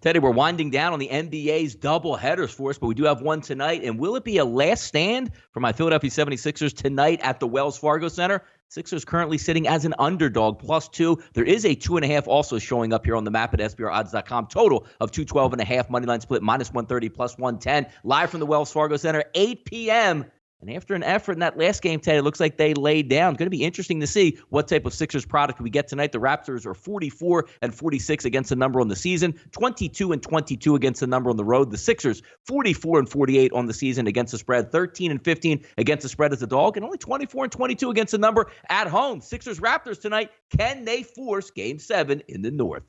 Teddy, we're winding down on the NBA's double headers for us, but we do have one tonight. And will it be a last stand for my Philadelphia 76ers tonight at the Wells Fargo Center? Sixers currently sitting as an underdog, +2. There is a 2.5 also showing up here on the map at SBRodds.com. Total of 212.5. Moneyline split, -130, +110. Live from the Wells Fargo Center, 8 p.m. And after an effort in that last game, Ted, it looks like they laid down. Going to be interesting to see what type of Sixers product we get tonight. The Raptors are 44-46 against the number on the season, 22-22 against the number on the road. The Sixers 44-48 on the season against the spread, 13-15 against the spread as a dog, and only 24-22 against the number at home. Sixers Raptors tonight. Can they force Game 7 in the North?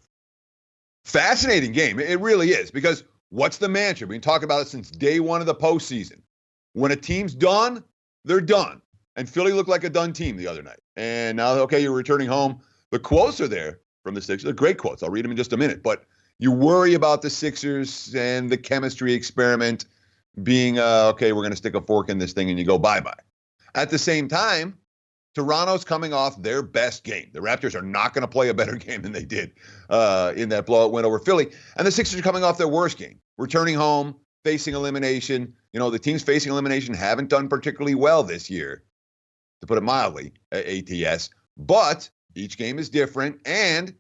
Fascinating game. It really is, because what's the mantra? We've been talking about it since day one of the postseason. When a team's done, they're done. And Philly looked like a done team the other night. And now, okay, you're returning home. The quotes are there from the Sixers. They're great quotes. I'll read them in just a minute. But you worry about the Sixers and the chemistry experiment being, okay, we're going to stick a fork in this thing and you go bye-bye. At the same time, Toronto's coming off their best game. The Raptors are not going to play a better game than they did in that blowout win over Philly. And the Sixers are coming off their worst game, returning home, facing elimination. You know, the teams facing elimination haven't done particularly well this year, to put it mildly, at ATS. But each game is different, and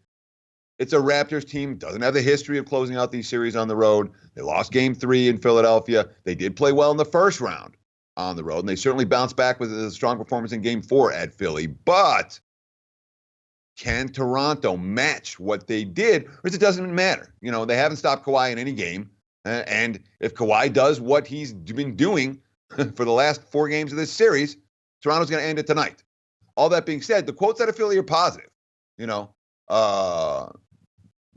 it's a Raptors team, doesn't have the history of closing out these series on the road. They lost Game 3 in Philadelphia. They did play well in the first round on the road, and they certainly bounced back with a strong performance in Game 4 at Philly. But can Toronto match what they did, or it doesn't matter? You know, they haven't stopped Kawhi in any game. And if Kawhi does what he's been doing for the last 4 games of this series, Toronto's going to end it tonight. All that being said, the quotes out of Philly are positive. You know,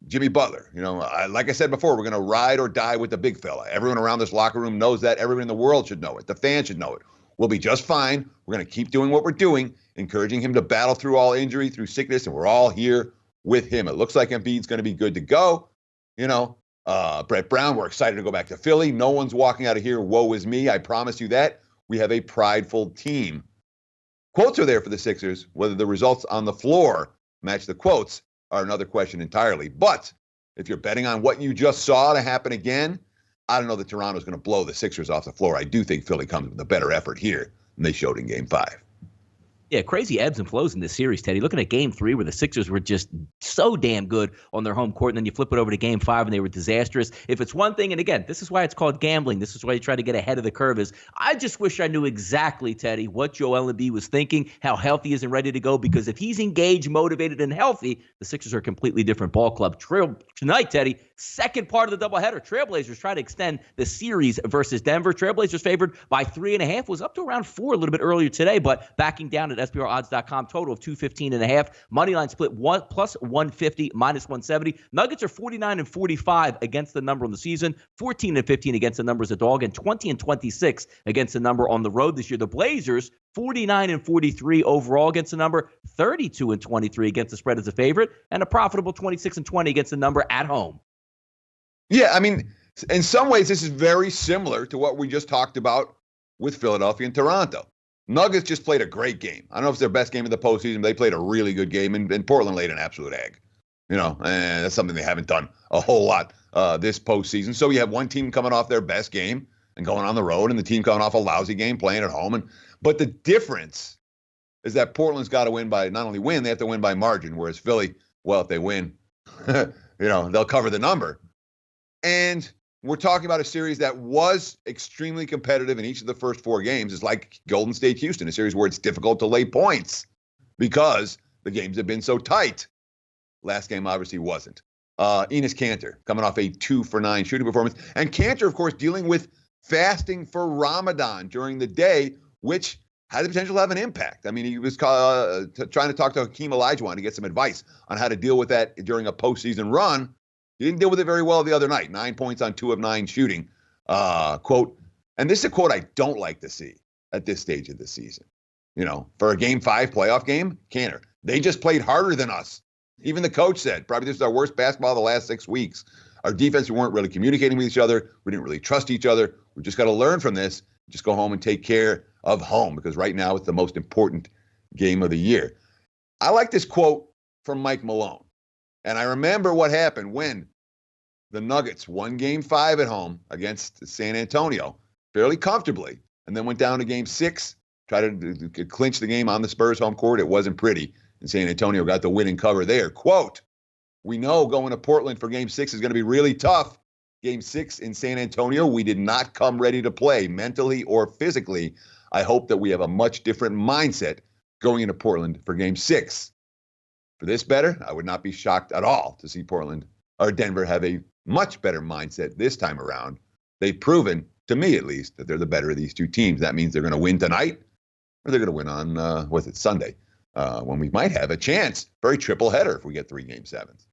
Jimmy Butler, you know, like I said before, we're going to ride or die with the big fella. Everyone around this locker room knows that. Everyone in the world should know it. The fans should know it. We'll be just fine. We're going to keep doing what we're doing, encouraging him to battle through all injury, through sickness, and we're all here with him. It looks like Embiid's going to be good to go. You know, Brett Brown, we're excited to go back to Philly. No one's walking out of here, woe is me. I promise you that. We have a prideful team. Quotes are there for the Sixers. Whether the results on the floor match the quotes are another question entirely. But if you're betting on what you just saw to happen again, I don't know that Toronto's going to blow the Sixers off the floor. I do think Philly comes with a better effort here than they showed in Game 5. Yeah, crazy ebbs and flows in this series, Teddy. Looking at Game 3 where the Sixers were just so damn good on their home court, and then you flip it over to Game 5 and they were disastrous. If it's one thing, and again, this is why it's called gambling. This is why you try to get ahead of the curve is I just wish I knew exactly, Teddy, what Joel Embiid was thinking, how healthy he is and ready to go, because if he's engaged, motivated, and healthy, the Sixers are a completely different ball club. Tonight, Teddy, second part of the doubleheader. Trailblazers try to extend the series versus Denver. Trailblazers favored by 3.5, was up to around 4 a little bit earlier today, but backing down at SBRodds.com, total of 215.5. Moneyline split plus 150, -170. Nuggets are 49-45 against the number on the season, 14-15 against the number as a dog, and 20-26 against the number on the road this year. The Blazers 49-43 overall against the number, 32-23 against the spread as a favorite, and a profitable 26-20 against the number at home. Yeah, I mean, in some ways, this is very similar to what we just talked about with Philadelphia and Toronto. Nuggets just played a great game. I don't know if it's their best game of the postseason, but they played a really good game, and Portland laid an absolute egg. You know, and that's something they haven't done a whole lot this postseason. So you have one team coming off their best game and going on the road, and the team coming off a lousy game playing at home. But the difference is that Portland's got to win by, not only win, they have to win by margin, whereas Philly, well, if they win, you know, they'll cover the number. And we're talking about a series that was extremely competitive in each of the first 4 games. It's like Golden State Houston, a series where it's difficult to lay points because the games have been so tight. Last game obviously wasn't. Enes Kanter coming off a 2-for-9 shooting performance. And Kanter, of course, dealing with fasting for Ramadan during the day, which had the potential to have an impact. I mean, he was trying to talk to Hakeem Olajuwon to get some advice on how to deal with that during a postseason run. He didn't deal with it very well the other night. 9 points on 2 of 9 shooting. Quote, and this is a quote I don't like to see at this stage of the season. You know, for a Game 5 playoff game, Kanter, they just played harder than us. Even the coach said, probably this is our worst basketball of the last 6 weeks. Our defense, we weren't really communicating with each other. We didn't really trust each other. We just got to learn from this. Just go home and take care of home, because right now it's the most important game of the year. I like this quote from Mike Malone. And I remember what happened when the Nuggets won Game 5 at home against San Antonio fairly comfortably, and then went down to Game 6, tried to clinch the game on the Spurs home court. It wasn't pretty, and San Antonio got the winning cover there. Quote, "We know going to Portland for Game 6 is going to be really tough. Game 6 in San Antonio, we did not come ready to play mentally or physically. I hope that we have a much different mindset going into Portland for Game 6. For this better, I would not be shocked at all to see Portland or Denver have a much better mindset this time around. They've proven, to me at least, that they're the better of these two teams. That means they're going to win tonight, or they're going to win on, Sunday, when we might have a chance for a triple header if we get 3 Game 7s.